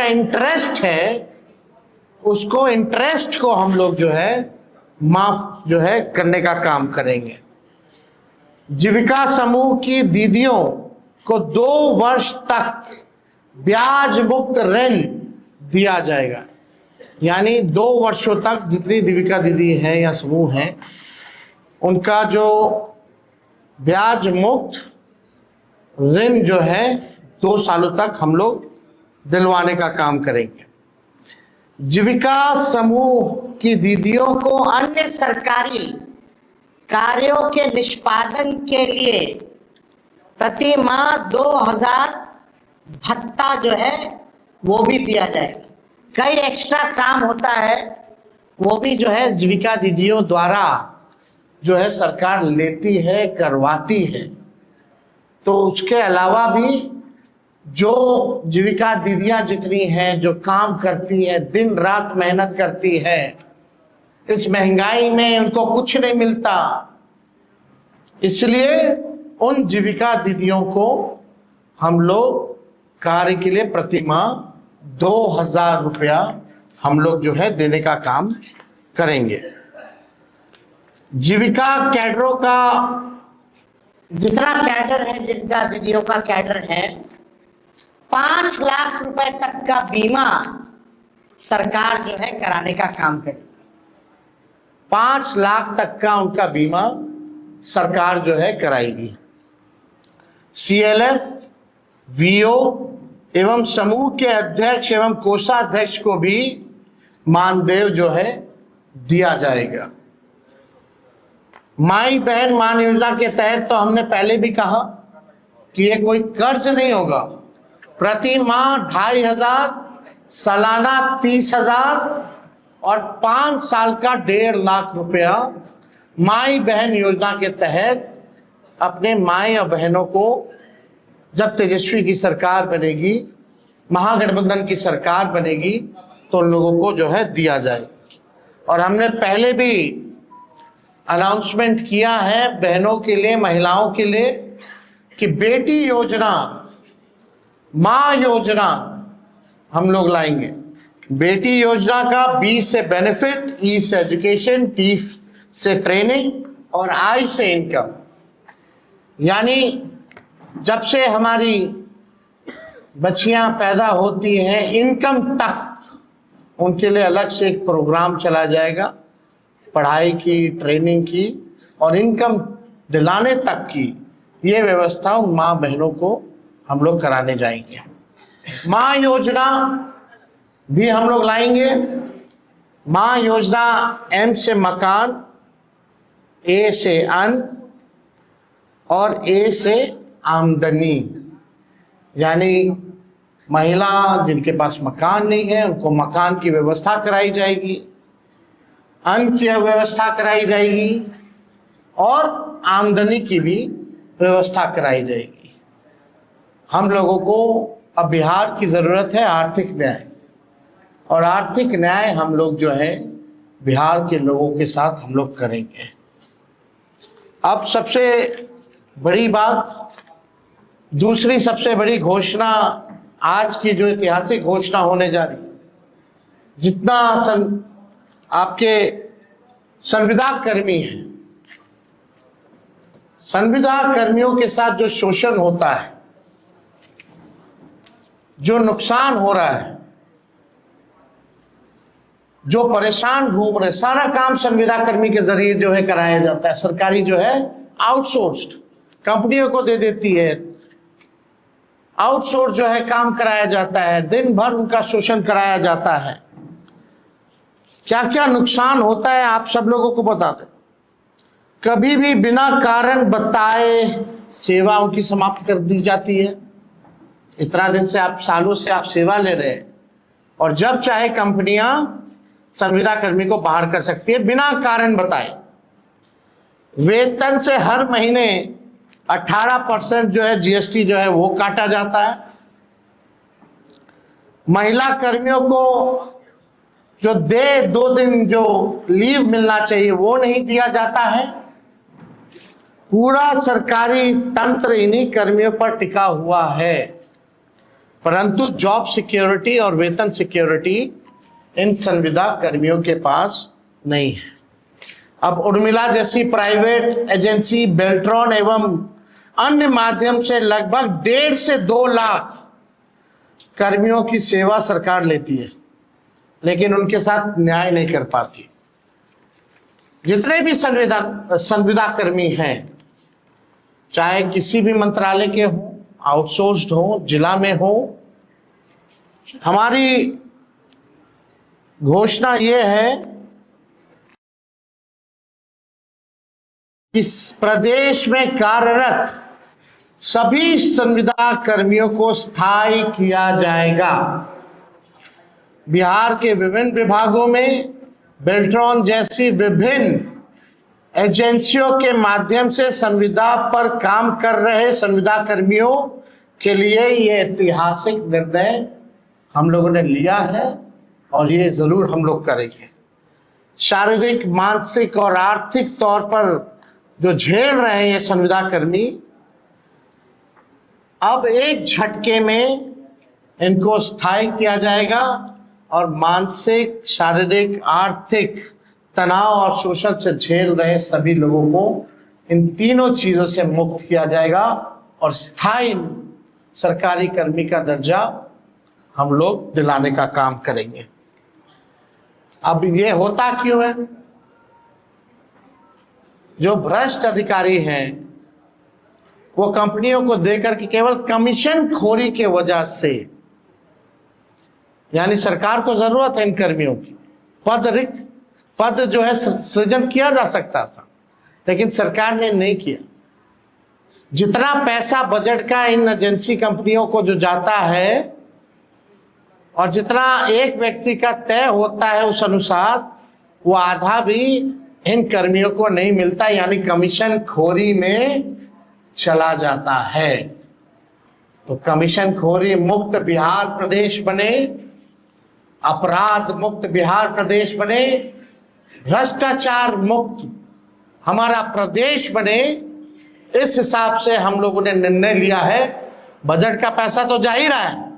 उसका इंटरेस्ट है, उसको इंटरेस्ट को हम लोग जो है माफ जो है करने का काम करेंगे। जीविका समूह की दीदियों को 2 वर्ष तक ब्याज मुक्त ऋण दिया जाएगा। यानी 2 वर्षों तक जितनी जीविका दीदी हैं या समूह हैं, उनका जो ब्याज मुक्त ऋण जो है 2 सालों तक हम लोग दिलवाने का काम करेंगे। जीविका समूह की दीदियों को अन्य सरकारी कार्यों के निष्पादन के लिए प्रति माह 2000 भत्ता जो है वो भी दिया जाएगा। कई एक्स्ट्रा काम होता है, वो भी जो है जीविका दीदियों द्वारा जो है सरकार लेती है, करवाती है। तो उसके अलावा भी जो जीविका दीदियां जितनी हैं, जो काम करती है, दिन रात मेहनत करती है, इस महंगाई में उनको कुछ नहीं मिलता, इसलिए उन जीविका दीदियों को हम लोग कार्य के लिए प्रति माह 2000 रुपया हम लोग जो है देने का काम करेंगे। जीविका कैडरों का जितना कैडर है, जीविका दीदियों का कैडर है, 5 लाख रुपए तक का बीमा सरकार जो है कराने का काम करे। 5 लाख तक का उनका बीमा सरकार जो है कराएगी। CLF, VO एवं समूह के अध्यक्ष एवं कोषाध्यक्ष को भी मानदेय जो है दिया जाएगा। माई बहन मान योजना के तहत तो हमने पहले भी कहा कि ये कोई कर्ज नहीं होगा। प्रति माह 2500, सालाना 30,000 और 5 साल का 1.5 लाख रुपया माई बहन योजना के तहत अपने माई और बहनों को जब तेजस्वी की सरकार बनेगी, महागठबंधन की सरकार बनेगी, तो उन लोगों को जो है दिया जाएगा। और हमने पहले भी अनाउंसमेंट किया है बहनों के लिए, महिलाओं के लिए, कि बेटी योजना, माँ योजना हम लोग लाएंगे। बेटी योजना का B से बेनिफिट, E से एजुकेशन, T से ट्रेनिंग और I से इनकम। यानी जब से हमारी बच्चियां पैदा होती हैं, इनकम तक उनके लिए अलग से एक प्रोग्राम चला जाएगा, पढ़ाई की, ट्रेनिंग की और इनकम दिलाने तक की ये व्यवस्था उन माँ बहनों को हम लोग कराने जाएंगे। माँ योजना भी हम लोग लाएंगे। माँ योजना M से मकान, A से अन्न और A से आमदनी। यानी महिला जिनके पास मकान नहीं है उनको मकान की व्यवस्था कराई जाएगी, अन्न की व्यवस्था कराई जाएगी और आमदनी की भी व्यवस्था कराई जाएगी। हम लोगों को अब बिहार की ज़रूरत है आर्थिक न्याय, और आर्थिक न्याय हम लोग जो है बिहार के लोगों के साथ हम लोग करेंगे। अब सबसे बड़ी बात, दूसरी सबसे बड़ी घोषणा, आज की जो ऐतिहासिक घोषणा होने जा रही, जितना आपके संविदा कर्मी हैं, संविदा कर्मियों के साथ जो शोषण होता है, जो नुकसान हो रहा है, जो परेशान घूम रहे, सारा काम संविदा कर्मी के जरिए जो है कराया जाता है। सरकारी जो है आउटसोर्स्ड कंपनियों को दे देती है, आउटसोर्स जो है काम कराया जाता है, दिन भर उनका शोषण कराया जाता है। क्या क्या नुकसान होता है आप सब लोगों को बता दें। कभी भी बिना कारण बताए सेवा उनकी समाप्त कर दी जाती है। इतना दिन से आप, सालों से आप सेवा ले रहे हैं, और जब चाहे कंपनियां संविदा कर्मी को बाहर कर सकती है बिना कारण बताए। वेतन से हर महीने 18% जो है GST जो है वो काटा जाता है। महिला कर्मियों को जो 2 दिन जो लीव मिलना चाहिए वो नहीं दिया जाता है। पूरा सरकारी तंत्र इन्हीं कर्मियों पर टिका हुआ है। परंतु जॉब सिक्योरिटी और वेतन सिक्योरिटी इन संविदा कर्मियों के पास नहीं है। अब उर्मिला जैसी प्राइवेट एजेंसी बेल्ट्रॉन एवं अन्य माध्यम से लगभग 1.5 से 2 लाख कर्मियों की सेवा सरकार लेती है, लेकिन उनके साथ न्याय नहीं कर पाती। जितने भी संविदा कर्मी हैं, चाहे किसी भी मंत्रालय के हो, आउटसोर्स्ड हो, जिला में हो, हमारी घोषणा ये है कि प्रदेश में कार्यरत सभी संविदा कर्मियों को स्थायी किया जाएगा। बिहार के विभिन्न विभागों में बेल्ट्रॉन जैसी विभिन्न एजेंसियों के माध्यम से संविदा पर काम कर रहे संविदा कर्मियों के लिए ये ऐतिहासिक निर्णय हम लोगों ने लिया है और ये जरूर हम लोग करेंगे। शारीरिक, मानसिक और आर्थिक तौर पर जो झेल रहे हैं ये संविदा कर्मी, अब एक झटके में इनको स्थायी किया जाएगा और मानसिक, शारीरिक, आर्थिक तनाव और शोषण से झेल रहे सभी लोगों को इन तीनों चीजों से मुक्त किया जाएगा और स्थायी सरकारी कर्मी का दर्जा हम लोग दिलाने का काम करेंगे। अब ये होता क्यों है? जो भ्रष्ट अधिकारी हैं वो कंपनियों को देकर के केवल कमीशन खोरी के वजह से, यानी सरकार को जरूरत है इन कर्मियों की, पद जो है सृजन किया जा सकता था, लेकिन सरकार ने नहीं किया। जितना पैसा बजट का इन एजेंसी कंपनियों को जो जाता है और जितना एक व्यक्ति का तय होता है उस अनुसार, वो आधा भी इन कर्मियों को नहीं मिलता, यानी कमीशन खोरी में चला जाता है। तो कमीशन खोरी मुक्त बिहार प्रदेश बने, अपराध मुक्त बिहार प्रदेश बने, भ्रष्टाचार मुक्त हमारा प्रदेश बने, इस हिसाब से हम लोगों ने निर्णय लिया है। बजट का पैसा तो जा ही रहा है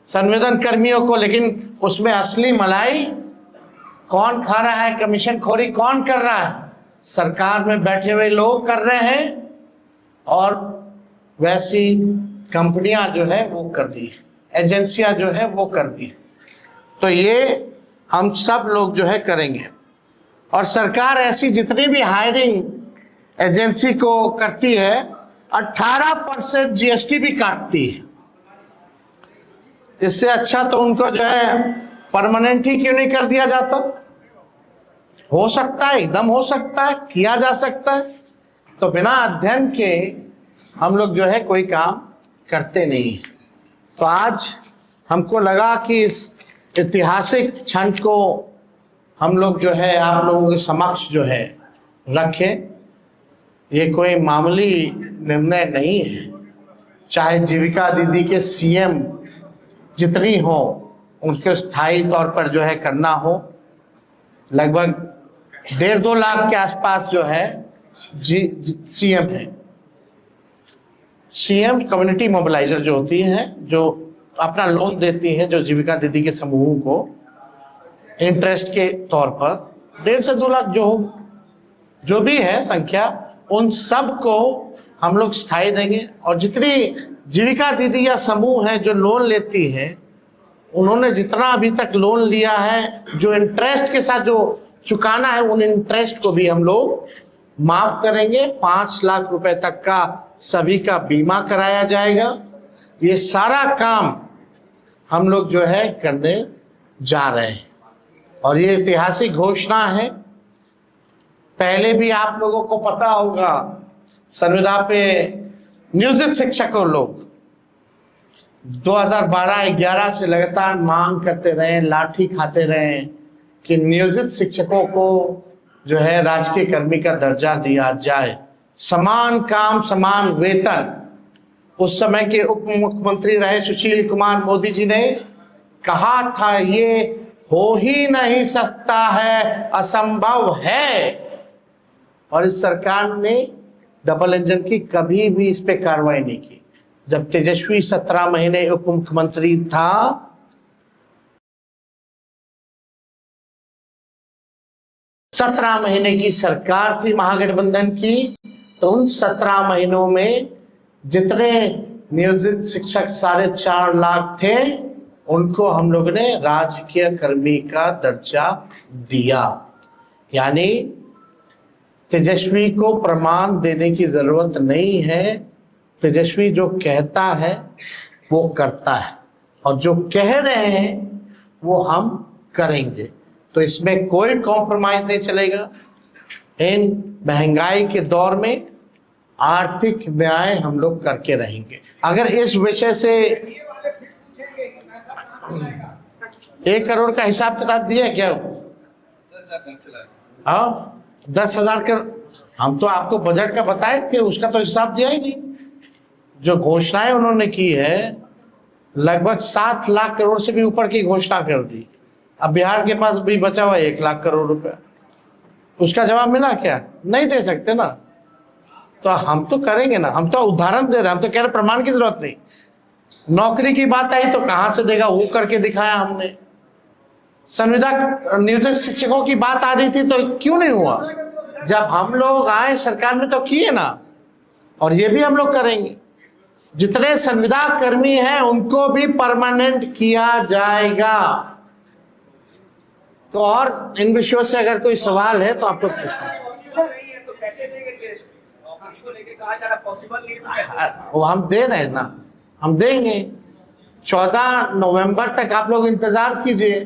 संविदा कर्मियों को, लेकिन उसमें असली मलाई कौन खा रहा है, कमीशन खोरी कौन कर रहा है? सरकार में बैठे हुए लोग कर रहे हैं और वैसी कंपनियां जो है वो कर रही है, एजेंसियां जो है वो कर रही है। तो ये हम सब लोग जो है करेंगे। और सरकार ऐसी जितनी भी हायरिंग एजेंसी को करती है 18% जीएसटी भी काटती है। इससे अच्छा तो उनको जो है परमानेंट ही क्यों नहीं कर दिया जाता? हो सकता है, एकदम हो सकता है, किया जा सकता है। तो बिना अध्ययन के हम लोग जो है कोई काम करते नहीं। तो आज हमको लगा कि इस ऐतिहासिक क्षण को हम लोग जो है आप लोगों के समक्ष जो है रखें। ये कोई मामूली निर्णय नहीं है। चाहे जीविका दीदी के सीएम जितनी हो उनके स्थायी तौर पर जो है करना हो, लगभग 1.5-2 लाख के आसपास जो है सीएम है। सीएम कम्युनिटी मोबिलाइजर जो होती है, जो अपना लोन देती है, जो जीविका दीदी के समूह को इंटरेस्ट के तौर पर 1.5 से 2 लाख जो भी है संख्या, उन सब को हम लोग स्थायी देंगे। और जितनी जीविका दीदी या समूह है जो लोन लेती है, उन्होंने जितना अभी तक लोन लिया है, जो इंटरेस्ट के साथ जो चुकाना है, उन इंटरेस्ट को भी हम लोग माफ करेंगे। 5 लाख रुपए तक का सभी का बीमा कराया जाएगा। ये सारा काम हम लोग जो है करने जा रहे हैं और ये ऐतिहासिक घोषणा है। पहले भी आप लोगों को पता होगा, संविदा पे नियोजित शिक्षकों लोग 2012-11 से लगातार मांग करते रहे, लाठी खाते रहे कि नियोजित शिक्षकों को जो है राजकीय कर्मी का दर्जा दिया जाए, समान काम समान वेतन। उस समय के उप मुख्यमंत्री रहे सुशील कुमार मोदी जी ने कहा था ये हो ही नहीं सकता है, असंभव है। और इस सरकार ने डबल इंजन की कभी भी इस पे कार्रवाई नहीं की। जब तेजस्वी 17 महीने उप मुख्यमंत्री था, सत्रह महीने की सरकार थी महागठबंधन की, तो उन 17 महीनों में जितने नियोजित शिक्षक 4.5 लाख थे, उनको हम लोग ने राजकीय कर्मी का दर्जा दिया। यानी तेजस्वी को प्रमाण देने की जरूरत नहीं है, तेजस्वी जो कहता है वो करता है, और जो कह रहे हैं वो हम करेंगे। तो इसमें कोई कॉम्प्रोमाइज नहीं चलेगा। इन महंगाई के दौर में आर्थिक न्याय हम लोग करके रहेंगे। अगर इस विषय से 1 करोड़ का हिसाब किताब दिया क्या? 10,000 कर, हम तो आपको बजट का बताए थे, उसका तो हिसाब दिया ही नहीं। जो घोषणाएं उन्होंने की है, लगभग 7 लाख करोड़ से भी ऊपर की घोषणा कर दी। अब बिहार के पास भी बचा हुआ 1 लाख करोड़ रुपया, उसका जवाब मिला क्या? नहीं दे सकते ना। तो हम तो करेंगे ना, हम तो उदाहरण दे रहे हैं, हम तो कह रहे प्रमाण की जरूरत नहीं। नौकरी की बात आई तो कहां से देगा, वो करके दिखाया हमने। संविदा नियोजित शिक्षकों की बात आ रही थी तो क्यों नहीं हुआ? जब हम लोग आए सरकार में तो किए ना, और ये भी हम लोग करेंगे। जितने संविदा कर्मी हैं उनको भी परमानेंट किया जाएगा। तो और इन विषयों से अगर कोई सवाल है तो आप लोग वो हम दे रहे हैं ना, हम देंगे। 14 नवंबर तक आप लोग इंतजार कीजिए।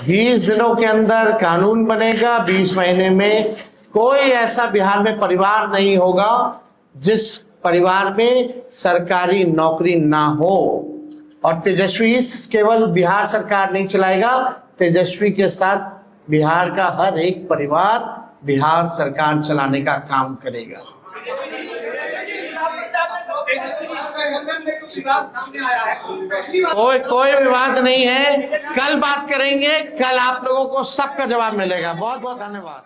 20 दिनों के अंदर कानून बनेगा। 20 महीने में कोई ऐसा बिहार में परिवार नहीं होगा जिस परिवार में सरकारी नौकरी ना हो। और तेजस्वी केवल बिहार सरकार नहीं चलाएगा, तेजस्वी के साथ बिहार का हर एक परिवार बिहार सरकार चलाने का काम करेगा। कोई विवाद नहीं है, कल बात करेंगे। कल आप लोगों को सबका जवाब मिलेगा। बहुत बहुत धन्यवाद।